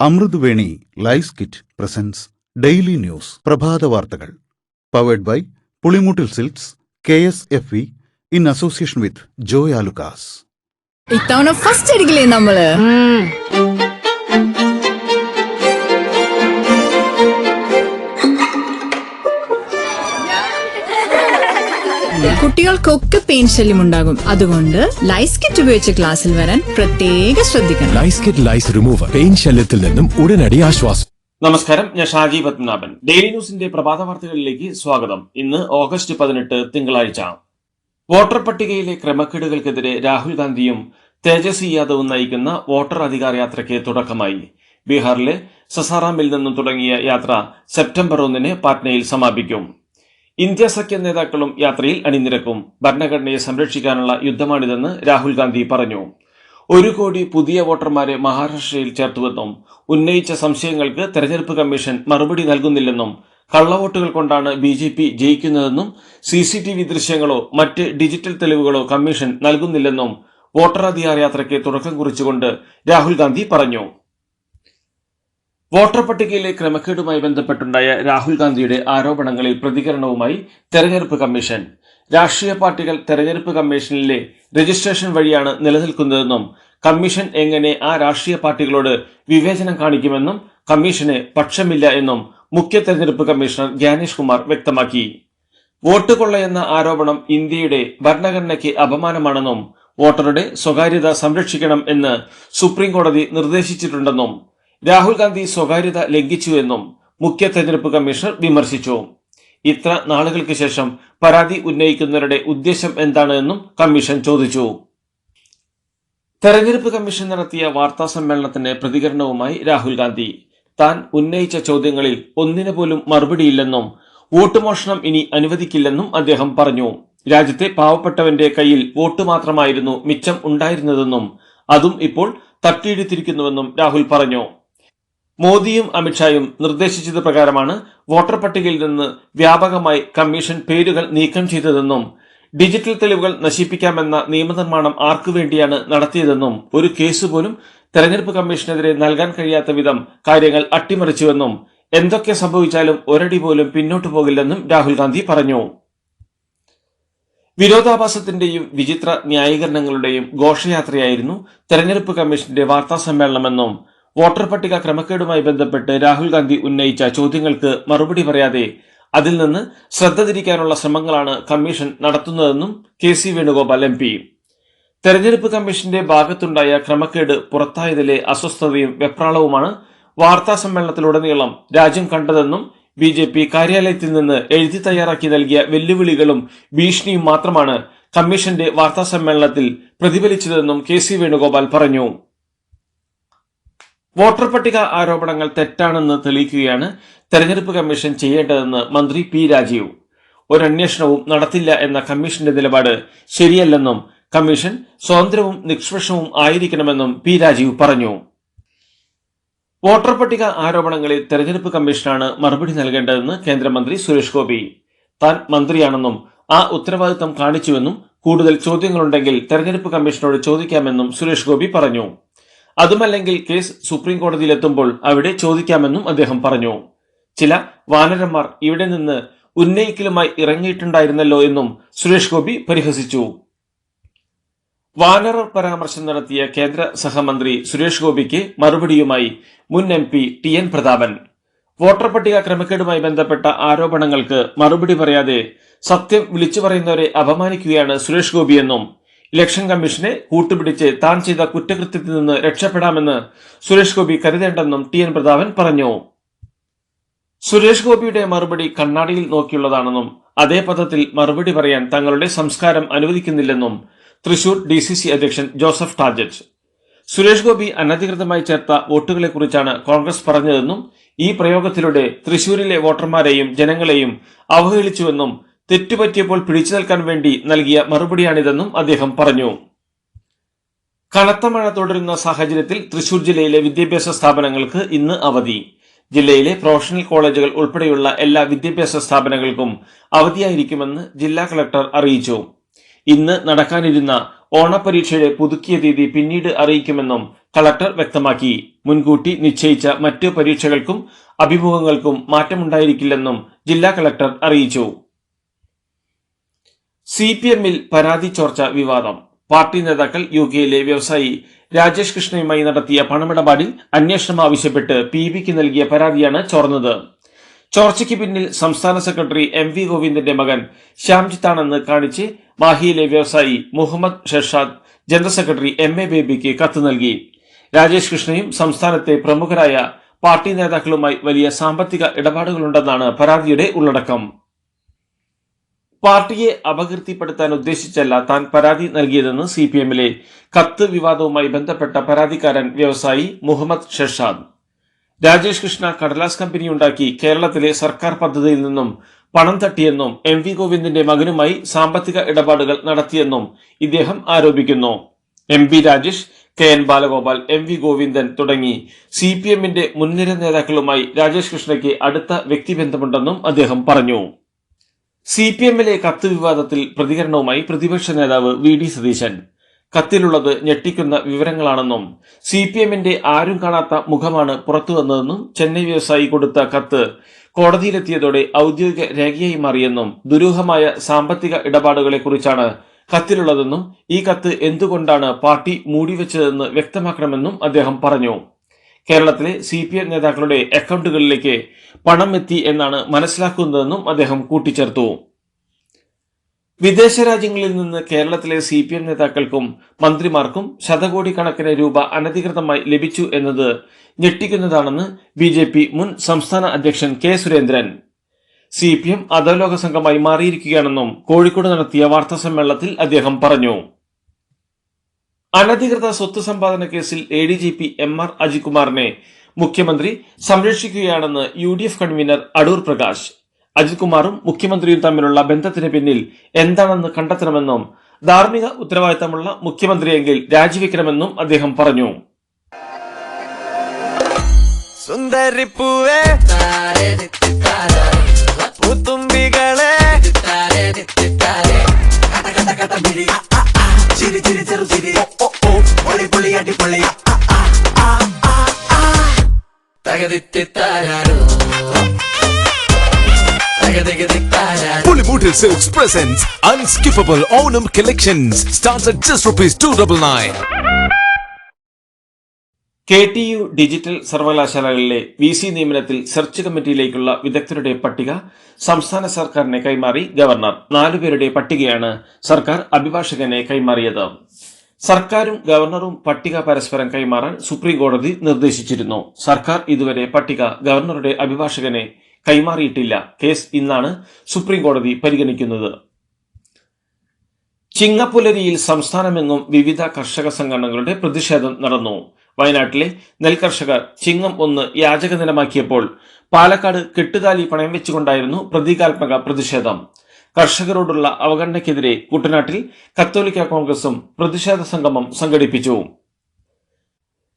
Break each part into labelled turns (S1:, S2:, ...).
S1: Amruthaveni lice kit presents daily news പ്രഭാത വാർത്തകൾ powered by Pulimoottil silks KSFE in association with Joy Alukkas.
S2: ഇത്തവണ first അടിക്കില്ലേ നമ്മള്? കുട്ടികൾക്കൊക്കെ പെയിൻ ശല്യം ഉണ്ടാകും. അതുകൊണ്ട് ലൈസ് കിറ്റ് ഉപയോഗിച്ച് ക്ലാസ്സിൽ വരാൻ പ്രത്യേക ശ്രദ്ധിക്കണം.
S3: ലൈസ് കിറ്റ് ലൈസ് റിമൂവർ പെയിൻ ശല്യത്തിൽ നിന്നും ഉടനടി ആശ്വാസം.
S4: നമസ്കാരം, ഞാൻ ഷാജി പത്മനാഭൻ. ഡെയിലി ന്യൂസിന്റെ പ്രഭാത വാർത്തകളിലേക്ക് സ്വാഗതം. ഇന്ന് ഓഗസ്റ്റ് 18 തിങ്കളാഴ്ച. വോട്ടർ പട്ടികയിലെ ക്രമക്കേടുകൾക്കെതിരെ രാഹുൽ ഗാന്ധിയും തേജസ്വി യാദവും നയിക്കുന്ന വോട്ടർ അധികാർ യാത്രയ്ക്ക് തുടക്കമായി. ബീഹാറിലെ സസാറാമിൽ നിന്നും തുടങ്ങിയ യാത്ര സെപ്റ്റംബർ 1 പാറ്റ്നയിൽ സമാപിക്കും. ഇന്ത്യ സഖ്യ നേതാക്കളും യാത്രയിൽ അണിനിരക്കും. ഭരണഘടനയെ സംരക്ഷിക്കാനുള്ള യുദ്ധമാണിതെന്ന് രാഹുൽ ഗാന്ധി പറഞ്ഞു. 1 കോടി പുതിയ വോട്ടർമാരെ മഹാരാഷ്ട്രയിൽ ചേർത്തുവെന്നും ഉന്നയിച്ച സംശയങ്ങൾക്ക് തെരഞ്ഞെടുപ്പ് കമ്മീഷൻ മറുപടി നൽകുന്നില്ലെന്നും കള്ളവോട്ടുകൾ കൊണ്ടാണ് BJP ജയിക്കുന്നതെന്നും CCTV ദൃശ്യങ്ങളോ മറ്റ് ഡിജിറ്റൽ തെളിവുകളോ കമ്മീഷൻ നൽകുന്നില്ലെന്നും വോട്ടർ അധികാർ യാത്രയ്ക്ക് തുടക്കം കുറിച്ചുകൊണ്ട് രാഹുൽ ഗാന്ധി പറഞ്ഞു. വോട്ടർ പട്ടികയിലെ ക്രമക്കേടുമായി ബന്ധപ്പെട്ടുണ്ടായ രാഹുൽ ഗാന്ധിയുടെ ആരോപണങ്ങളിൽ പ്രതികരണവുമായി തെരഞ്ഞെടുപ്പ് കമ്മീഷൻ. രാഷ്ട്രീയ പാർട്ടികൾ തെരഞ്ഞെടുപ്പ് കമ്മീഷനിലെ രജിസ്ട്രേഷൻ വഴിയാണ് നിലനിൽക്കുന്നതെന്നും കമ്മീഷൻ എങ്ങനെ ആ രാഷ്ട്രീയ പാർട്ടികളോട് വിവേചനം കാണിക്കുമെന്നും കമ്മീഷന് പക്ഷമില്ല എന്നും മുഖ്യ തെരഞ്ഞെടുപ്പ് കമ്മീഷണർ ജ്ഞാനേഷ് കുമാർ വ്യക്തമാക്കി. വോട്ട് കൊള്ളയെന്ന ആരോപണം ഇന്ത്യയുടെ ഭരണഘടനയ്ക്ക് അപമാനമാണെന്നും വോട്ടറുടെ സ്വകാര്യത സംരക്ഷിക്കണം എന്ന് സുപ്രീം കോടതി നിർദ്ദേശിച്ചിട്ടുണ്ടെന്നും രാഹുൽ ഗാന്ധി സ്വകാര്യത ലംഘിച്ചുവെന്നും മുഖ്യ തെരഞ്ഞെടുപ്പ് കമ്മീഷണർ വിമർശിച്ചു. ഇത്ര നാളുകൾക്ക് ശേഷം പരാതി ഉന്നയിക്കുന്നവരുടെ ഉദ്ദേശം എന്താണ് എന്നും കമ്മീഷൻ ചോദിച്ചു. തെരഞ്ഞെടുപ്പ് കമ്മീഷൻ നടത്തിയ വാർത്താ സമ്മേളനത്തിന് പ്രതികരണവുമായി രാഹുൽ ഗാന്ധി താൻ ഉന്നയിച്ച ചോദ്യങ്ങളിൽ ഒന്നിനു പോലും മറുപടിയില്ലെന്നും വോട്ട് മോഷണം ഇനി അനുവദിക്കില്ലെന്നും അദ്ദേഹം പറഞ്ഞു. രാജ്യത്തെ പാവപ്പെട്ടവന്റെ കയ്യിൽ വോട്ട് മാത്രമായിരുന്നു മിച്ചം ഉണ്ടായിരുന്നതെന്നും അതും ഇപ്പോൾ തട്ടിയെടുത്തിരിക്കുന്നുവെന്നും രാഹുൽ പറഞ്ഞു. മോദിയും അമിത്ഷായും നിർദ്ദേശിച്ചത് പ്രകാരമാണ് വോട്ടർ പട്ടികയിൽ നിന്ന് വ്യാപകമായി കമ്മീഷൻ പേരുകൾ നീക്കം ചെയ്തതെന്നും ഡിജിറ്റൽ തെളിവുകൾ നശിപ്പിക്കാമെന്ന നിയമനിർമ്മാണം ആർക്കുവേണ്ടിയാണ് നടത്തിയതെന്നും ഒരു കേസ് പോലും തെരഞ്ഞെടുപ്പ് കമ്മീഷനെതിരെ നൽകാൻ കഴിയാത്ത വിധം കാര്യങ്ങൾ അട്ടിമറിച്ചുവെന്നും എന്തൊക്കെ സംഭവിച്ചാലും ഒരടി പോലും പിന്നോട്ടു പോകില്ലെന്നും രാഹുൽ ഗാന്ധി പറഞ്ഞു. വിരോധാഭാസത്തിന്റെയും വിചിത്ര ന്യായീകരണങ്ങളുടെയും ഘോഷയാത്രയായിരുന്നു തെരഞ്ഞെടുപ്പ് കമ്മീഷന്റെ വാർത്താ സമ്മേളനമെന്നും വോട്ടർ പട്ടിക ക്രമക്കേടുമായി ബന്ധപ്പെട്ട് രാഹുൽ ഗാന്ധി ഉന്നയിച്ച ചോദ്യങ്ങൾക്ക് മറുപടി പറയാതെ അതിൽ നിന്ന് ശ്രദ്ധ തിരിക്കാനുള്ള ശ്രമങ്ങളാണ് കമ്മീഷൻ നടത്തുന്നതെന്നും KC വേണുഗോപാൽ MP. തെരഞ്ഞെടുപ്പ് കമ്മീഷന്റെ ഭാഗത്തുണ്ടായ ക്രമക്കേട് പുറത്തായതിലെ അസ്വസ്ഥതയും വെപ്രാളവുമാണ് വാർത്താ സമ്മേളനത്തിലുടനീളം രാജ്യം കണ്ടതെന്നും BJP കാര്യാലയത്തിൽ നിന്ന് എഴുതി തയ്യാറാക്കി നൽകിയ വെല്ലുവിളികളും ഭീഷണിയും മാത്രമാണ് കമ്മീഷന്റെ വാർത്താ സമ്മേളനത്തിൽ പ്രതിഫലിച്ചതെന്നും KC വേണുഗോപാൽ പറഞ്ഞു. വോട്ടർ പട്ടിക ആരോപണങ്ങൾ തെറ്റാണെന്ന് തെളിയിക്കുകയാണ് തെരഞ്ഞെടുപ്പ് കമ്മീഷൻ ചെയ്യേണ്ടതെന്ന് മന്ത്രി P. രാജീവ്. ഒരന്വേഷണവും നടത്തില്ല എന്ന കമ്മീഷന്റെ നിലപാട് ശരിയല്ലെന്നും കമ്മീഷൻ സ്വതന്ത്രവും നിഷ്പക്ഷവും ആയിരിക്കണമെന്നും P. രാജീവ് പറഞ്ഞു. വോട്ടർ പട്ടിക ആരോപണങ്ങളിൽ തെരഞ്ഞെടുപ്പ് കമ്മീഷനാണ് മറുപടി നൽകേണ്ടതെന്ന് കേന്ദ്രമന്ത്രി സുരേഷ് ഗോപി. താൻ മന്ത്രിയാണെന്നും ആ ഉത്തരവാദിത്തം കാണിച്ചുവെന്നും കൂടുതൽ ചോദ്യങ്ങളുണ്ടെങ്കിൽ തെരഞ്ഞെടുപ്പ് കമ്മീഷനോട് ചോദിക്കാമെന്നും സുരേഷ് ഗോപി പറഞ്ഞു. അതുമല്ലെങ്കിൽ കേസ് സുപ്രീം കോടതിയിലെത്തുമ്പോൾ അവിടെ ചോദിക്കാമെന്നും അദ്ദേഹം പറഞ്ഞു. ചില വാനരന്മാർ ഇവിടെ നിന്ന് ഉന്നയിക്കലുമായി ഇറങ്ങിയിട്ടുണ്ടായിരുന്നല്ലോ എന്നും സുരേഷ് ഗോപി പരിഹസിച്ചു. വാനർ പരാമർശം നടത്തിയ കേന്ദ്ര സഹമന്ത്രി സുരേഷ് ഗോപിക്ക് മറുപടിയുമായി മുൻ MP TN പ്രതാപൻ. വോട്ടർ പട്ടിക ക്രമക്കേടുമായി ബന്ധപ്പെട്ട ആരോപണങ്ങൾക്ക് മറുപടി പറയാതെ സത്യം വിളിച്ചു പറയുന്നവരെ അപമാനിക്കുകയാണ് സുരേഷ് ഗോപിയെന്നും ഇലക്ഷൻ കമ്മീഷനെ കൂട്ടുപിടിച്ച് താൻ ചെയ്ത കുറ്റകൃത്യത്തിൽ നിന്ന് രക്ഷപ്പെടാമെന്ന് സുരേഷ് ഗോപി കരുതേണ്ടെന്നും TN പ്രതാപൻ പറഞ്ഞു. സുരേഷ് ഗോപിയുടെ മറുപടി കണ്ണാടിയിൽ നോക്കിയുള്ളതാണെന്നും അതേ പദത്തിൽ മറുപടി പറയാൻ തങ്ങളുടെ സംസ്കാരം അനുവദിക്കുന്നില്ലെന്നും തൃശൂർ DCC അധ്യക്ഷൻ ജോസഫ് ടാർജറ്റ്. സുരേഷ് ഗോപി അനധികൃതമായി ചേർത്ത വോട്ടുകളെക്കുറിച്ചാണ് കോൺഗ്രസ് പറഞ്ഞതെന്നും ഈ പ്രയോഗത്തിലൂടെ തൃശൂരിലെ വോട്ടർമാരെയും ജനങ്ങളെയും അവഹേളിച്ചുവെന്നും തെറ്റുപറ്റിയപ്പോൾ പിടിച്ചു നിൽക്കാൻ വേണ്ടി നൽകിയ മറുപടിയാണിതെന്നും അദ്ദേഹം പറഞ്ഞു. കനത്ത മഴ തുടരുന്ന സാഹചര്യത്തിൽ തൃശൂർ ജില്ലയിലെ വിദ്യാഭ്യാസ സ്ഥാപനങ്ങൾക്ക് ഇന്ന് അവധി. ജില്ലയിലെ പ്രൊഫഷണൽ കോളേജുകൾ ഉൾപ്പെടെയുള്ള എല്ലാ വിദ്യാഭ്യാസ സ്ഥാപനങ്ങൾക്കും അവധിയായിരിക്കുമെന്ന് ജില്ലാ കളക്ടർ അറിയിച്ചു. ഇന്ന് നടക്കാനിരുന്ന ഓണപരീക്ഷയുടെ പുതുക്കിയ തീയതി പിന്നീട് അറിയിക്കുമെന്നും കളക്ടർ വ്യക്തമാക്കി. മുൻകൂട്ടി നിശ്ചയിച്ച മറ്റു പരീക്ഷകൾക്കും അഭിമുഖങ്ങൾക്കും മാറ്റമുണ്ടായിരിക്കില്ലെന്നും ജില്ലാ കളക്ടർ അറിയിച്ചു. CPM-ൽ പരാതി ചോർച്ച വിവാദം. പാർട്ടി നേതാക്കൾ UK-യിലെ വ്യവസായി രാജേഷ് കൃഷ്ണയുമായി നടത്തിയ പണമിടപാടിൽ അന്വേഷണം ആവശ്യപ്പെട്ട് PBക്ക് നൽകിയ പരാതിയാണ് ചോർന്നത്. ചോർച്ചയ്ക്ക് പിന്നിൽ സംസ്ഥാന സെക്രട്ടറി MV ഗോവിന്ദന്റെ മകൻ ശ്യാംജിത്താണെന്ന് കാണിച്ച് മാഹിയിലെ വ്യവസായി Muhammad Shershad general secretary MA ബേബിക്ക് കത്ത് നൽകി. രാജേഷ് കൃഷ്ണയും സംസ്ഥാനത്തെ പ്രമുഖരായ പാർട്ടി നേതാക്കളുമായി വലിയ സാമ്പത്തിക ഇടപാടുകളുണ്ടെന്നാണ് പരാതിയുടെ ഉള്ളടക്കം. പാർട്ടിയെ അപകീർത്തിപ്പെടുത്താൻ ഉദ്ദേശിച്ചല്ല താൻ പരാതി നൽകിയതെന്ന് CPM-ലെ കത്ത് വിവാദവുമായി ബന്ധപ്പെട്ട പരാതിക്കാരൻ വ്യവസായി മുഹമ്മദ് ഷെർഷാദ്. രാജേഷ് കൃഷ്ണ കടലാസ് കമ്പനിയുണ്ടാക്കി കേരളത്തിലെ സർക്കാർ പദ്ധതിയിൽ നിന്നും പണം തട്ടിയെന്നും MV ഗോവിന്ദന്റെ മകനുമായി സാമ്പത്തിക ഇടപാടുകൾ നടത്തിയെന്നും ഇദ്ദേഹം ആരോപിക്കുന്നു. MP Rajesh, KN Balagopal, MV Govindan തുടങ്ങി CPM-ന്റെ മുൻനിര നേതാക്കളുമായി രാജേഷ് കൃഷ്ണയ്ക്ക് അടുത്ത വ്യക്തിബന്ധമുണ്ടെന്നും അദ്ദേഹം പറഞ്ഞു. CPM-ലെ കത്ത് വിവാദത്തിൽ പ്രതികരണവുമായി പ്രതിപക്ഷ നേതാവ് VD സതീശൻ. കത്തിലുള്ളത് ഞെട്ടിക്കുന്ന വിവരങ്ങളാണെന്നും CPM-ന്റെ ആരും കാണാത്ത മുഖമാണ് പുറത്തുവന്നതെന്നും ചെന്നൈ വ്യവസായി കൊടുത്ത കത്ത് കോടതിയിലെത്തിയതോടെ ഔദ്യോഗിക രേഖയായി മാറിയെന്നും ദുരൂഹമായ സാമ്പത്തിക ഇടപാടുകളെക്കുറിച്ചാണ് കത്തിലുള്ളതെന്നും ഈ കത്ത് എന്തുകൊണ്ടാണ് പാർട്ടി മൂടിവെച്ചതെന്ന് വ്യക്തമാക്കണമെന്നും അദ്ദേഹം പറഞ്ഞു. കേരളത്തിലെ CPM നേതാക്കളുടെ അക്കൗണ്ടുകളിലേക്ക് പണം എത്തി എന്നാണ് മനസ്സിലാക്കുന്നതെന്നും അദ്ദേഹം കൂട്ടിച്ചേർത്തു. വിദേശ രാജ്യങ്ങളിൽ നിന്ന് കേരളത്തിലെ CPM നേതാക്കൾക്കും മന്ത്രിമാർക്കും ശതകോടിക്കണക്കിന് രൂപ അനധികൃതമായി ലഭിച്ചു എന്നത് ഞെട്ടിക്കുന്നതാണെന്ന് BJP മുൻ സംസ്ഥാന അധ്യക്ഷൻ K സുരേന്ദ്രൻ. CPM അധോലോക സംഘമായി മാറിയിരിക്കുകയാണെന്നും കോഴിക്കോട് നടത്തിയ വാർത്താ സമ്മേളനത്തിൽ അദ്ദേഹം പറഞ്ഞു. അനധികൃത സ്വത്ത് സമ്പാദന കേസിൽ ADGP MR അജിത് കുമാറിനെ മുഖ്യമന്ത്രി സംരക്ഷിക്കുകയാണെന്ന് UDF കൺവീനർ അടൂർ പ്രകാശ്. അജിത് കുമാറും മുഖ്യമന്ത്രിയും തമ്മിലുള്ള ബന്ധത്തിന് പിന്നിൽ എന്താണെന്ന് കണ്ടെത്തണമെന്നും ധാർമ്മിക ഉത്തരവാദിത്തമുള്ള മുഖ്യമന്ത്രിയെങ്കിൽ രാജിവെക്കണമെന്നും അദ്ദേഹം പറഞ്ഞു.
S5: സുന്ദരിപ്പൂവേ പൂത്തുമ്പികളെ ചിരി ചിരി ചെറു ചിരി പൊളി പൊളി അടിപൊളി തകതിത്താരോ
S3: Pulimutil Silks presents Unskippable Onam Collections. Starts at just ₹299.
S4: KTU digital സർവകലാശാലകളിലെ VC നിയമനത്തിൽ സെർച്ച് കമ്മിറ്റിയിലേക്കുള്ള വിദഗ്ധരുടെ പട്ടിക സംസ്ഥാന സർക്കാരിനെ കൈമാറി ഗവർണർ. 4 പേരുടെ പട്ടികയാണ് സർക്കാർ അഭിഭാഷകനെ കൈമാറിയത്. സർക്കാരും ഗവർണറും പട്ടിക പരസ്പരം കൈമാറാൻ സുപ്രീം കോടതി നിർദ്ദേശിച്ചിരുന്നു. സർക്കാർ ഇതുവരെ പട്ടിക ഗവർണറുടെ അഭിഭാഷകനെ കൈമാറിയിട്ടില്ല. കേസ് ഇന്നാണ് സുപ്രീം കോടതി പരിഗണിക്കുന്നത്. ചിങ്ങപ്പുലരിയിൽ സംസ്ഥാനമെങ്ങും വിവിധ കർഷക സംഘടനകളുടെ പ്രതിഷേധം നടന്നു. വയനാട്ടിലെ നെൽകർഷകർ ചിങ്ങം 1 യാചക ദിനമാക്കിയപ്പോൾ പാലക്കാട് കെട്ടുതാലി പണയം വെച്ചുകൊണ്ടായിരുന്നു പ്രതീകാത്മക പ്രതിഷേധം. കർഷകരോടുള്ള അവഗണനയ്ക്കെതിരെ കുട്ടനാട്ടിൽ കത്തോലിക്ക കോൺഗ്രസും പ്രതിഷേധ സംഗമം സംഘടിപ്പിച്ചു.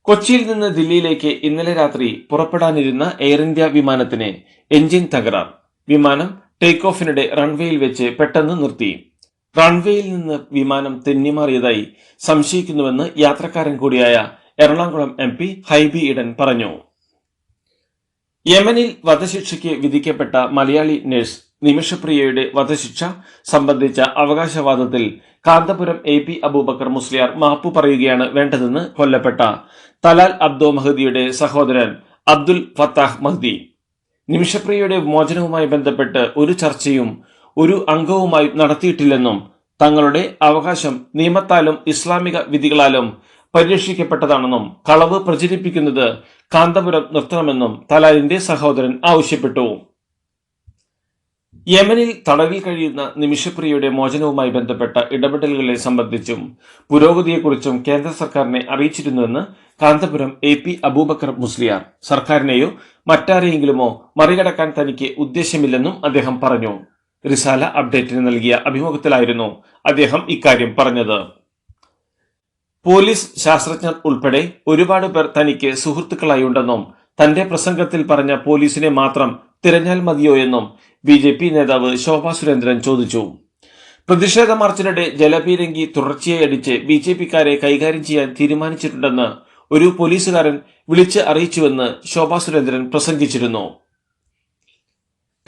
S4: കൊച്ചിയിൽ നിന്ന് ദില്ലിയിലേക്ക് ഇന്നലെ രാത്രി പുറപ്പെടാനിരുന്ന എയർ ഇന്ത്യ വിമാനത്തിന് എഞ്ചിൻ തകരാർ. വിമാനം ടേക്ക് ഓഫിനിടെ റൺവേയിൽ വെച്ച് പെട്ടെന്ന് നിർത്തി. റൺവേയിൽ നിന്ന് വിമാനം തെന്നിമാറിയതായി സംശയിക്കുന്നുവെന്ന് യാത്രക്കാരൻ കൂടിയായ എറണാകുളം MP ഹൈബി ഈഡൻ പറഞ്ഞു. യമനിൽ വധശിക്ഷയ്ക്ക് വിധിക്കപ്പെട്ട മലയാളി നഴ്സ് നിമിഷപ്രിയയുടെ വധശിക്ഷ സംബന്ധിച്ച അവകാശവാദത്തിൽ കാന്തപുരം AP അബൂബക്കർ മുസ്ലിയാർ മാപ്പു പറയുകയാണ് വേണ്ടതെന്ന് കൊല്ലപ്പെട്ട തലാൽ അബ്ദോ മഹദിയുടെ സഹോദരൻ അബ്ദുൽ ഫത്താഹ് മഹ്ദി. നിമിഷപ്രിയയുടെ മോചനവുമായി ബന്ധപ്പെട്ട് ഒരു ചർച്ചയും ഒരു അംഗവുമായി നടത്തിയിട്ടില്ലെന്നും തങ്ങളുടെ അവകാശം നിയമത്താലും ഇസ്ലാമിക വിധികളാലും പരിരക്ഷിക്കപ്പെട്ടതാണെന്നും കളവ് പ്രചരിപ്പിക്കുന്നത് കാന്തപുരം നിർത്തണമെന്നും തലാലിന്റെ സഹോദരൻ ആവശ്യപ്പെട്ടു. യമനിൽ തടവിൽ കഴിയുന്ന നിമിഷപ്രിയയുടെ മോചനവുമായി ബന്ധപ്പെട്ട ഇടപെടലുകളെ സംബന്ധിച്ചും പുരോഗതിയെക്കുറിച്ചും കേന്ദ്ര സർക്കാരിനെ അറിയിച്ചിരുന്നുവെന്ന് കാന്തപുരം AP അബൂബക്കർ മുസ്ലിയാർ. സർക്കാരിനെയോ മറ്റാരെയെങ്കിലുമോ മറികടക്കാൻ തനിക്ക് ഉദ്ദേശമില്ലെന്നും അദ്ദേഹം പറഞ്ഞു. റിസാല അപ്ഡേറ്റിന് നൽകിയ അഭിമുഖത്തിലായിരുന്നു അദ്ദേഹം ഇക്കാര്യം പറഞ്ഞത്. പോലീസ് ശാസ്ത്രജ്ഞർ ഉൾപ്പെടെ ഒരുപാട് പേർ തനിക്ക് സുഹൃത്തുക്കളായുണ്ടെന്നും തന്റെ പ്രസംഗത്തിൽ പറഞ്ഞ പോലീസിനെ മാത്രം തിരഞ്ഞാൽ മതിയോ എന്നും BJP നേതാവ് ശോഭാ സുരേന്ദ്രൻ ചോദിച്ചു. പ്രതിഷേധ മാർച്ചിനിടെ ജലപീരങ്കി തുടർച്ചയായി അടിച്ച് BJPക്കാരെ കൈകാര്യം ചെയ്യാൻ തീരുമാനിച്ചിട്ടുണ്ടെന്ന് ഒരു പോലീസുകാരൻ വിളിച്ച് അറിയിച്ചുവെന്ന് ശോഭാ സുരേന്ദ്രൻ പ്രസംഗിച്ചിരുന്നു.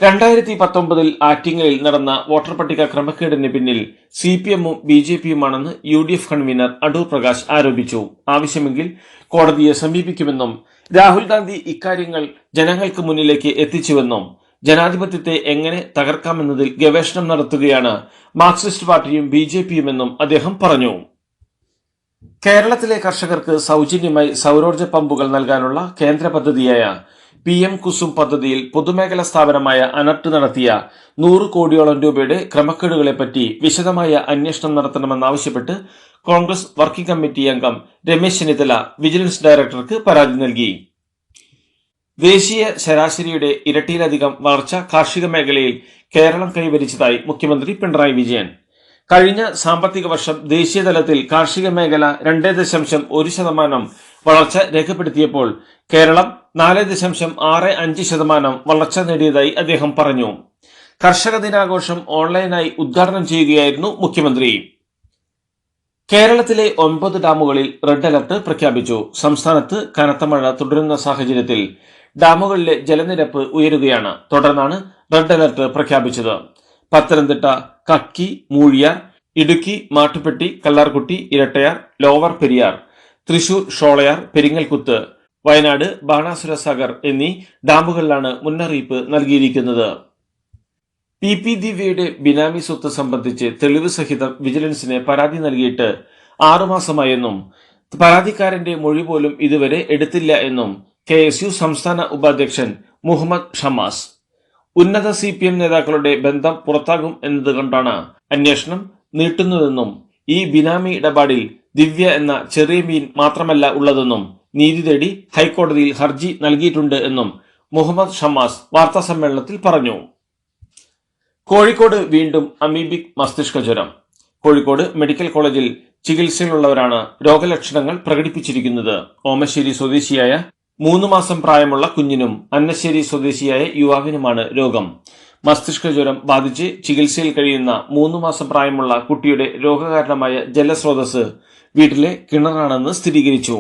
S4: 2019 ആറ്റിങ്ങലിൽ നടന്ന വോട്ടർ പട്ടിക ക്രമക്കേടിന് പിന്നിൽ CPM-ഉം BJP-യുമാണെന്ന് UDF കൺവീനർ അടൂർ പ്രകാശ് ആരോപിച്ചു. ആവശ്യമെങ്കിൽ കോടതിയെ സമീപിക്കുമെന്നും രാഹുൽ ഗാന്ധി ഇക്കാര്യങ്ങൾ ജനങ്ങൾക്ക് മുന്നിലേക്ക് എത്തിച്ചുവെന്നും ജനാധിപത്യത്തെ എങ്ങനെ തകർക്കാമെന്നതിൽ ഗവേഷണം നടത്തുകയാണ് മാർക്സിസ്റ്റ് പാർട്ടിയും BJP-യുമെന്നും അദ്ദേഹം പറഞ്ഞു. കേരളത്തിലെ കർഷകർക്ക് സൗജന്യമായി സൗരോർജ്ജ പമ്പുകൾ നൽകാനുള്ള കേന്ദ്ര പദ്ധതിയായ PM കുസും പദ്ധതിയിൽ പൊതുമേഖലാ സ്ഥാപനമായ അനർട്ട് നടത്തിയ 100 കോടിയോളം രൂപയുടെ ക്രമക്കേടുകളെപ്പറ്റി വിശദമായ അന്വേഷണം നടത്തണമെന്നാവശ്യപ്പെട്ട് കോൺഗ്രസ് വർക്കിംഗ് കമ്മിറ്റി അംഗം രമേശ് ചെന്നിത്തല വിജിലൻസ് ഡയറക്ടർക്ക് പരാതി നൽകി. ദേശീയ ശരാശരിയുടെ ഇരട്ടിയിലധികം വളർച്ച കാർഷിക മേഖലയിൽ കേരളം കൈവരിച്ചതായി മുഖ്യമന്ത്രി പിണറായി വിജയൻ. കഴിഞ്ഞ സാമ്പത്തിക വർഷം ദേശീയ തലത്തിൽ കാർഷിക മേഖല 2.1% വളർച്ച രേഖപ്പെടുത്തിയപ്പോൾ കേരളം 4.65% വളർച്ച നേടിയതായി അദ്ദേഹം പറഞ്ഞു. കർഷക ദിനാഘോഷം ഓൺലൈനായി ഉദ്ഘാടനം ചെയ്യുകയായിരുന്നു മുഖ്യമന്ത്രി. കേരളത്തിലെ 9 ഡാമുകളിൽ റെഡ് അലർട്ട് പ്രഖ്യാപിച്ചു. സംസ്ഥാനത്ത് കനത്ത മഴ തുടരുന്ന സാഹചര്യത്തിൽ ഡാമുകളിലെ ജലനിരപ്പ് ഉയരുകയാണ്. തുടർന്നാണ് റെഡ് അലർട്ട് പ്രഖ്യാപിച്ചത്. പത്തനംതിട്ട, കക്കി, മൂഴിയാർ, ഇടുക്കി, മാട്ടുപ്പെട്ടി, കല്ലാർകുട്ടി, ഇരട്ടയാർ, ലോവർ പെരിയാർ, തൃശൂർ, ഷോളയാർ, പെരിങ്ങൽകുത്ത്, വയനാട്, ബാണാസുര സാഗർ എന്നീ ഡാമുകളിലാണ് മുന്നറിയിപ്പ് നൽകിയിരിക്കുന്നത്. PP ദിവ്യയുടെ ബിനാമി സ്വത്ത് സംബന്ധിച്ച് തെളിവ് സഹിതം വിജിലൻസിന് പരാതി നൽകിയിട്ട് 6 മാസമായെന്നും പരാതിക്കാരന്റെ മൊഴി പോലും ഇതുവരെ എടുത്തില്ല എന്നും KSU സംസ്ഥാന ഉപാധ്യക്ഷൻ മുഹമ്മദ് ഷമാസ്. ഉന്നത CPM നേതാക്കളുടെ ബന്ധം പുറത്താകും എന്നതുകൊണ്ടാണ് അന്വേഷണം നീട്ടുന്നതെന്നും ഈ ബിനാമി ഇടപാടിൽ ദിവ്യ എന്ന ചെറിയ മീൻ മാത്രമല്ല ഉള്ളതെന്നും നീതി തേടി ഹൈക്കോടതിയിൽ ഹർജി നൽകിയിട്ടുണ്ട് എന്നും മുഹമ്മദ് ഷമാസ് വാർത്താസമ്മേളനത്തിൽ പറഞ്ഞു. കോഴിക്കോട് വീണ്ടും അമീബിക് മസ്തിഷ്ക ജ്വരം. കോഴിക്കോട് മെഡിക്കൽ കോളേജിൽ ചികിത്സയിലുള്ളവരാണ് രോഗലക്ഷണങ്ങൾ പ്രകടിപ്പിച്ചിരിക്കുന്നത്. ഓമശ്ശേരി സ്വദേശിയായ 3 മാസം പ്രായമുള്ള കുഞ്ഞിനും അന്നശ്ശേരി സ്വദേശിയായ യുവാവിനുമാണ് രോഗം. മസ്തിഷ്ക ജ്വരം ബാധിച്ച് ചികിത്സയിൽ കഴിയുന്ന 3 മാസം പ്രായമുള്ള കുട്ടിയുടെ രോഗകാരണമായ ജലസ്രോതസ് വീട്ടിലെ കിണറാണെന്ന് സ്ഥിരീകരിച്ചു.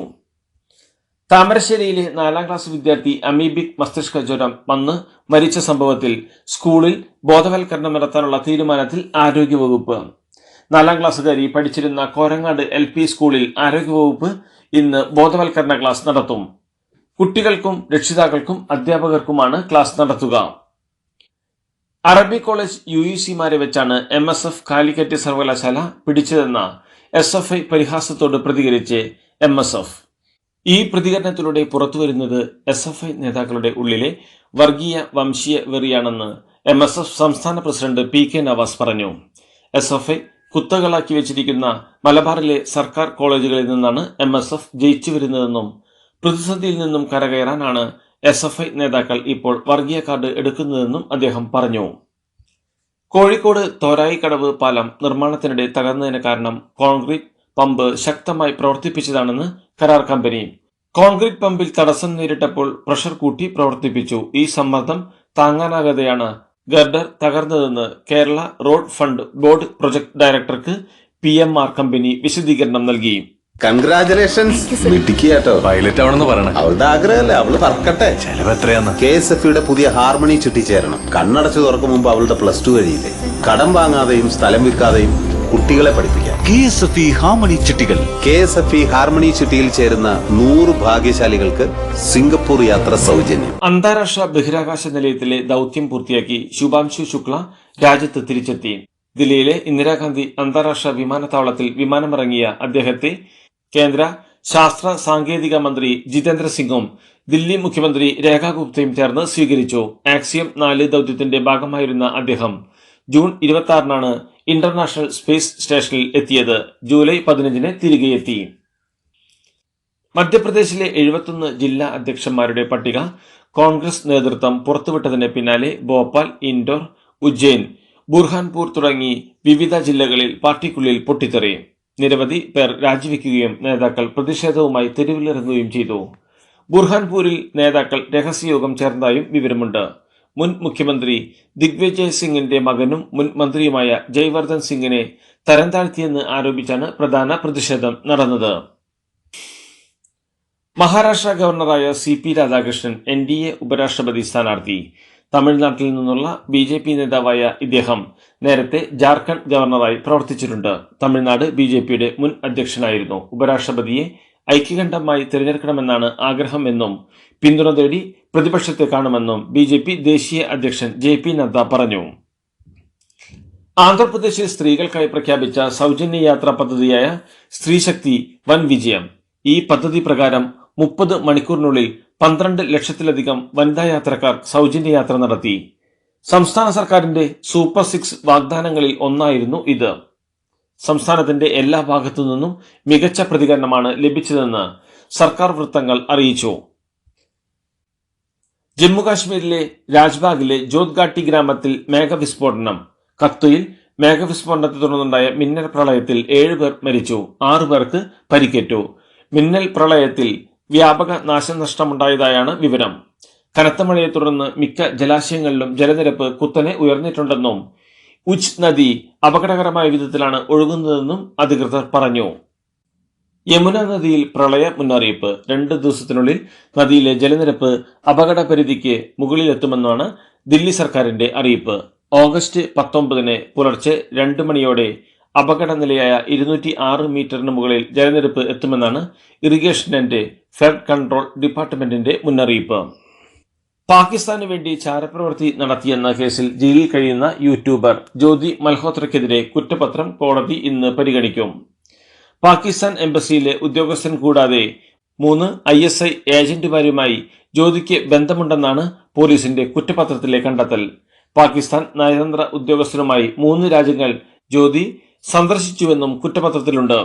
S4: താമരശ്ശേരിയിലെ 4ാം ക്ലാസ് വിദ്യാർത്ഥി അമീബിക് മസ്തിഷ്ക ജ്വരം വന്ന് മരിച്ച സംഭവത്തിൽ സ്കൂളിൽ ബോധവൽക്കരണം നടത്താനുള്ള തീരുമാനത്തിൽ ആരോഗ്യവകുപ്പ്. 4ാം ക്ലാസ്സുകാരി പഠിച്ചിരുന്ന കോരങ്ങാട് LP സ്കൂളിൽ ആരോഗ്യവകുപ്പ് ഇന്ന് ബോധവൽക്കരണ ക്ലാസ് നടത്തും. കുട്ടികൾക്കും രക്ഷിതാക്കൾക്കും അധ്യാപകർക്കുമാണ് ക്ലാസ് നടത്തുക. അറബി കോളേജ് UEC-മാരെ വെച്ചാണ് MSF കാലിക്കറ്റ് സർവകലാശാല പിടിച്ചതെന്ന SFI പരിഹാസത്തോട് പ്രതികരിച്ച് MSF. ഈ പ്രതികരണത്തിലൂടെ പുറത്തുവരുന്നത് SFI നേതാക്കളുടെ ഉള്ളിലെ വർഗീയ വംശീയ വെറിയാണെന്ന് MSF സംസ്ഥാന പ്രസിഡന്റ് PK നവാസ് പറഞ്ഞു. SFI കുത്തകളാക്കി വെച്ചിരിക്കുന്ന മലബാറിലെ സർക്കാർ കോളേജുകളിൽ നിന്നാണ് MSF ജയിച്ചു വരുന്നതെന്നും പ്രതിസന്ധിയിൽ നിന്നും കരകയറാനാണ് SFI നേതാക്കൾ ഇപ്പോൾ വർഗീയ കാർഡ് എടുക്കുന്നതെന്നും അദ്ദേഹം പറഞ്ഞു. കോഴിക്കോട് തോരായിക്കടവ് പാലം നിർമ്മാണത്തിനിടെ തകർന്നതിന് കാരണം കോൺക്രീറ്റ് പമ്പ് ശക്തമായി പ്രവർത്തിപ്പിച്ചതാണെന്ന് കരാർ കമ്പനി. കോൺക്രീറ്റ് പമ്പിൽ തടസ്സം നേരിട്ടപ്പോൾ പ്രഷർ കൂട്ടി പ്രവർത്തിപ്പിച്ചു. ഈ സമ്മർദ്ദം താങ്ങാനാകാതെയാണ് ഗർഡർ തകർന്നതെന്ന് Kerala road fund board project ഡയറക്ടർക്ക് PMR കമ്പനി വിശദീകരണം നൽകി.
S6: കൺഗ്രാചുലേഷൻസ് മിട്ടിക്കാട്ടോ.
S3: പൈലറ്റ് ആവണമെന്ന് പറയണേ.
S6: അവളുടെ ആഗ്രഹമല്ലേ, അവള് പറക്കട്ടെ.
S3: ചെലവ് എത്രയാന്ന്?
S6: KSFയുടെ പുതിയ ഹാർമണി ചിട്ടി ചേരണം. കണ്ണടച്ചു തുറക്കും മുമ്പ് അവളുടെ +2 കഴിയില്ലേ. കടം വാങ്ങാതെയും സ്ഥലം വിൽക്കാതെയും കുട്ടികളെ പഠിപ്പിക്കാം.
S3: KSFE ഹാർമണി ചിട്ടികൾ.
S6: KSFE ഹാർമണി ചിട്ടിയിൽ ചേരുന്ന 100 ഭാഗ്യശാലികൾക്ക് സിംഗപ്പൂർ യാത്ര സൗജന്യം.
S4: അന്താരാഷ്ട്ര ബഹിരാകാശ നിലയത്തിലെ ദൗത്യം പൂർത്തിയാക്കി ശുഭാംശു ശുക്ല രാജ്യത്ത് തിരിച്ചെത്തി. ദില്ലിയിലെ ഇന്ദിരാഗാന്ധി അന്താരാഷ്ട്ര വിമാനത്താവളത്തിൽ വിമാനമിറങ്ങിയ അദ്ദേഹത്തെ കേന്ദ്ര ശാസ്ത്ര സാങ്കേതിക മന്ത്രി ജിതേന്ദ്ര സിംഗും ദില്ലി മുഖ്യമന്ത്രി രേഖ ഗുപ്തയും ചേർന്ന് സ്വീകരിച്ചു. ആക്സിയം 4 ദൗത്യത്തിന്റെ ഭാഗമായിരുന്ന അദ്ദേഹം ജൂൺ 26-നാണ് ഇന്റർനാഷണൽ സ്പേസ് സ്റ്റേഷനിൽ എത്തിയത്. ജൂലൈ 15-ന് തിരികെ എത്തി. മധ്യപ്രദേശിലെ 71 ജില്ലാ അധ്യക്ഷന്മാരുടെ പട്ടിക കോൺഗ്രസ് നേതൃത്വം പുറത്തുവിട്ടതിന് പിന്നാലെ ഭോപ്പാൽ, ഇൻഡോർ, ഉജ്ജയിൻ, ബുർഹാൻപൂർ തുടങ്ങി വിവിധ ജില്ലകളിൽ പാർട്ടിക്കുള്ളിൽ പൊട്ടിത്തെറി. നിരവധി പേർ രാജിവെക്കുകയും നേതാക്കൾ പ്രതിഷേധവുമായി തെരുവിലിറങ്ങുകയും ചെയ്തു. ബുർഹാൻപൂരിൽ നേതാക്കൾ രഹസ്യയോഗം ചേർന്നതായും വിവരമുണ്ട്. മുൻ മുഖ്യമന്ത്രി ദിഗ്വിജയ് സിംഗിന്റെ മകനും മുൻ മന്ത്രിയുമായ ജയ്വർദ്ധൻ സിംഗിനെ തരം താഴ്ത്തിയെന്ന് ആരോപിച്ചാണ് പ്രധാന പ്രതിഷേധം നടന്നത്. മഹാരാഷ്ട്ര ഗവർണറായ CP രാധാകൃഷ്ണൻ NDA ഉപരാഷ്ട്രപതി സ്ഥാനാർത്ഥി. തമിഴ്നാട്ടിൽ നിന്നുള്ള BJP നേതാവായ ഇദ്ദേഹം നേരത്തെ ജാർഖണ്ഡ് ഗവർണറായി പ്രവർത്തിച്ചിട്ടുണ്ട്. തമിഴ്നാട് BJPയുടെ മുൻ അധ്യക്ഷനായിരുന്നു. ഉപരാഷ്ട്രപതിയെ ഐക്യകണ്ഠമായി തിരഞ്ഞെടുക്കണമെന്നാണ് ആഗ്രഹമെന്നും പിന്തുണ തേടി പ്രതിപക്ഷത്തെ കാണുമെന്നും BJP ദേശീയ അധ്യക്ഷൻ JP നദ്ദ പറഞ്ഞു. ആന്ധ്രാപ്രദേശിൽ സ്ത്രീകൾക്കായി പ്രഖ്യാപിച്ച സൗജന്യ യാത്രാ പദ്ധതിയായ സ്ത്രീശക്തി വൻ വിജയം. ഈ പദ്ധതി പ്രകാരം 30 മണിക്കൂറിനുള്ളിൽ 12 ലക്ഷത്തിലധികം വനിതാ യാത്രക്കാർ സൗജന്യ യാത്ര നടത്തി. സംസ്ഥാന സർക്കാരിന്റെ സൂപ്പർ 6 വാഗ്ദാനങ്ങളിൽ ഒന്നായിരുന്നു ഇത്. സംസ്ഥാനത്തിന്റെ എല്ലാ ഭാഗത്തു നിന്നും മികച്ച പ്രതികരണമാണ് ലഭിച്ചതെന്ന് സർക്കാർ വൃത്തങ്ങൾ അറിയിച്ചു. ജമ്മുകാശ്മീരിലെ രാജ്ബാഗിലെ ജോത്ഗാട്ടി ഗ്രാമത്തിൽ മേഘവിസ്ഫോടനം. കത്തുയിൽ മേഘവിസ്ഫോടനത്തെ തുടർന്നുണ്ടായ മിന്നൽ പ്രളയത്തിൽ 7 പേർ മരിച്ചു, 6 പേർക്ക് പരിക്കേറ്റു. മിന്നൽ പ്രളയത്തിൽ വ്യാപക നാശനഷ്ടമുണ്ടായതായാണ് വിവരം. കനത്ത മഴയെ തുടർന്ന് മിക്ക ജലാശയങ്ങളിലും ജലനിരപ്പ് കുത്തനെ ഉയർന്നിട്ടുണ്ടെന്നും ഉച്ച് നദി അപകടകരമായ വിധത്തിലാണ് ഒഴുകുന്നതെന്നും അധികൃതർ പറഞ്ഞു. യമുന നദിയിൽ പ്രളയ മുന്നറിയിപ്പ്. 2 ദിവസത്തിനുള്ളിൽ നദിയിലെ ജലനിരപ്പ് അപകടപരിധിക്ക് മുകളിലെത്തുമെന്നാണ് ദില്ലി സർക്കാരിന്റെ അറിയിപ്പ്. ഓഗസ്റ്റ് 19 പുലർച്ചെ 2 മണിയോടെ അപകട നിലയായ 206 മീറ്ററിന് മുകളിൽ ജലനിരപ്പ് എത്തുമെന്നാണ് ഇറിഗേഷൻ ആൻഡ് ഫ്ലഡ് കൺട്രോൾ ഡിപ്പാർട്ട്മെന്റിന്റെ മുന്നറിയിപ്പ്. പാകിസ്ഥാന് വേണ്ടി ചാരപ്രവൃത്തി നടത്തിയെന്ന കേസിൽ ജയിലിൽ കഴിയുന്ന യൂട്യൂബർ ജ്യോതി മൽഹോത്രയ്ക്കെതിരെ കുറ്റപത്രം കോടതി ഇന്ന് പരിഗണിക്കും. പാകിസ്ഥാൻ എംബസിയിലെ ഉദ്യോഗസ്ഥൻ കൂടാതെ 3 ISI ഏജന്റുമാരുമായി ജ്യോതിക്ക് ബന്ധമുണ്ടെന്നാണ് പോലീസിന്റെ കുറ്റപത്രത്തിലെ കണ്ടെത്തൽ. പാകിസ്ഥാൻ നയതന്ത്ര ഉദ്യോഗസ്ഥരുമായി 3 രാജ്യങ്ങൾ ജ്യോതി സന്ദർശിച്ചുവെന്നും കുറ്റപത്രത്തിലുണ്ട്.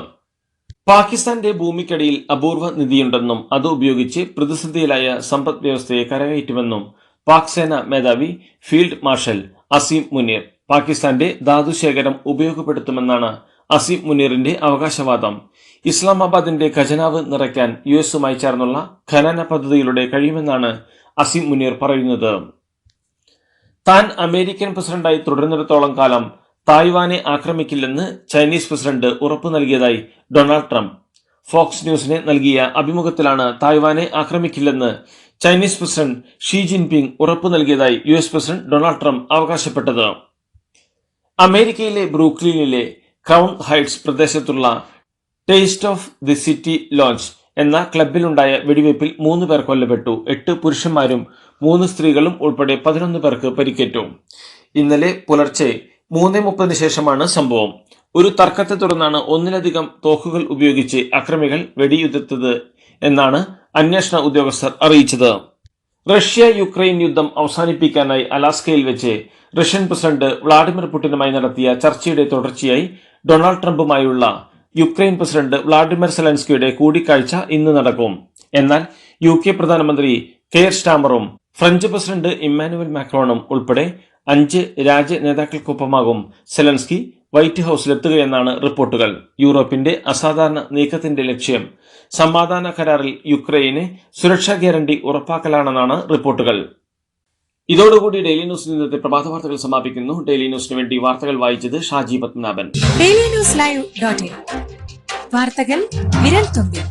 S4: പാകിസ്ഥാന്റെ ഭൂമിക്കടിയിൽ അപൂർവ നിധിയുണ്ടെന്നും അത് ഉപയോഗിച്ച് പ്രതിസന്ധിയിലായ സമ്പദ് വ്യവസ്ഥയെ കരകയറ്റുമെന്നും പാക് സേന മേധാവി ഫീൽഡ് മാർഷൽ അസീം മുനീർ. പാകിസ്ഥാന്റെ ധാതുശേഖരം ഉപയോഗപ്പെടുത്തുമെന്നാണ് അസീം മുനീറിന്റെ അവകാശവാദം. ഇസ്ലാമാബാദിന്റെ ഖജനാവ് നിറയ്ക്കാൻ US ചേർന്നുള്ള ഖനന പദ്ധതിയിലൂടെ കഴിയുമെന്നാണ് അസീം മുനീർ പറയുന്നത്. താൻ അമേരിക്കൻ പ്രസിഡന്റായി തുടരുന്നിടത്തോളം കാലം തായ്വാനെ ആക്രമിക്കില്ലെന്ന് ചൈനീസ് പ്രസിഡന്റ് ഉറപ്പു നൽകിയതായി ഡൊണാൾഡ് ട്രംപ്. ഫോക്സ് ന്യൂസിന് നൽകിയ അഭിമുഖത്തിലാണ് തായ്വാനെ ആക്രമിക്കില്ലെന്ന് ചൈനീസ് പ്രസിഡന്റ് ഷീ ജിൻപിങ് ഉറപ്പു നൽകിയതായി US പ്രസിഡന്റ് ഡൊണാൾഡ് ട്രംപ് അവകാശപ്പെട്ടത്. അമേരിക്കയിലെ ബ്രൂക്ലിനിലെ ക്രൗൺ ഹൈറ്റ്സ് പ്രദേശത്തുള്ള taste of the city launch എന്ന ക്ലബിലുണ്ടായ വെടിവയ്പിൽ 3 പേർ കൊല്ലപ്പെട്ടു. 8 പുരുഷന്മാരും 3 സ്ത്രീകളും ഉൾപ്പെടെ 11 പേർക്ക് പരിക്കേറ്റു. ഇന്നലെ പുലർച്ചെ 3:30 ശേഷമാണ് സംഭവം. ഒരു തർക്കത്തെ തുടർന്നാണ് ഒന്നിലധികം തോക്കുകൾ ഉപയോഗിച്ച് അക്രമികൾ വെടിയുതിർത്തത് എന്നാണ് അന്വേഷണ ഉദ്യോഗസ്ഥർ അറിയിച്ചത്. റഷ്യ യുക്രൈൻ യുദ്ധം അവസാനിപ്പിക്കാനായി അലാസ്കയിൽ വെച്ച് റഷ്യൻ പ്രസിഡന്റ് വ്ളാഡിമിർ പുടിനുമായി നടത്തിയ ചർച്ചയുടെ തുടർച്ചയായി ഡൊണാൾഡ് ട്രംപുമായുള്ള യുക്രൈൻ പ്രസിഡന്റ് വ്ളാഡിമിർ സെലൻസ്കിയുടെ കൂടിക്കാഴ്ച ഇന്ന് നടക്കും. എന്നാൽ UK പ്രധാനമന്ത്രി കെയർ സ്റ്റാമറും ഫ്രഞ്ച് പ്രസിഡന്റ് ഇമ്മാനുവൽ മാക്രോണും ഉൾപ്പെടെ 5 രാജ്യ നേതാക്കൾക്കൊപ്പമാകും സെലൻസ്കി വൈറ്റ് ഹൌസിലെത്തുകയെന്നാണ് റിപ്പോർട്ടുകൾ. യൂറോപ്പിന്റെ അസാധാരണ നീക്കത്തിന്റെ ലക്ഷ്യം സമാധാന കരാറിൽ യുക്രൈന് സുരക്ഷാ ഗ്യാരണ്ടി ഉറപ്പാക്കലാണെന്നാണ് റിപ്പോർട്ടുകൾ. ഇതോടുകൂടി ഡെയിലി ന്യൂസ് ഇന്നത്തെ പ്രഭാത വാർത്തകൾ സമാപിക്കുന്നു. ഡെയിലി ന്യൂസിന് വേണ്ടി വാർത്തകൾ വായിച്ചത് ഷാജി പത്മനാഭൻ.
S7: ഡെയിലി ന്യൂസ് ലൈവ്.in വാർത്തകൾ വിരൽ തുമ്പിൽ.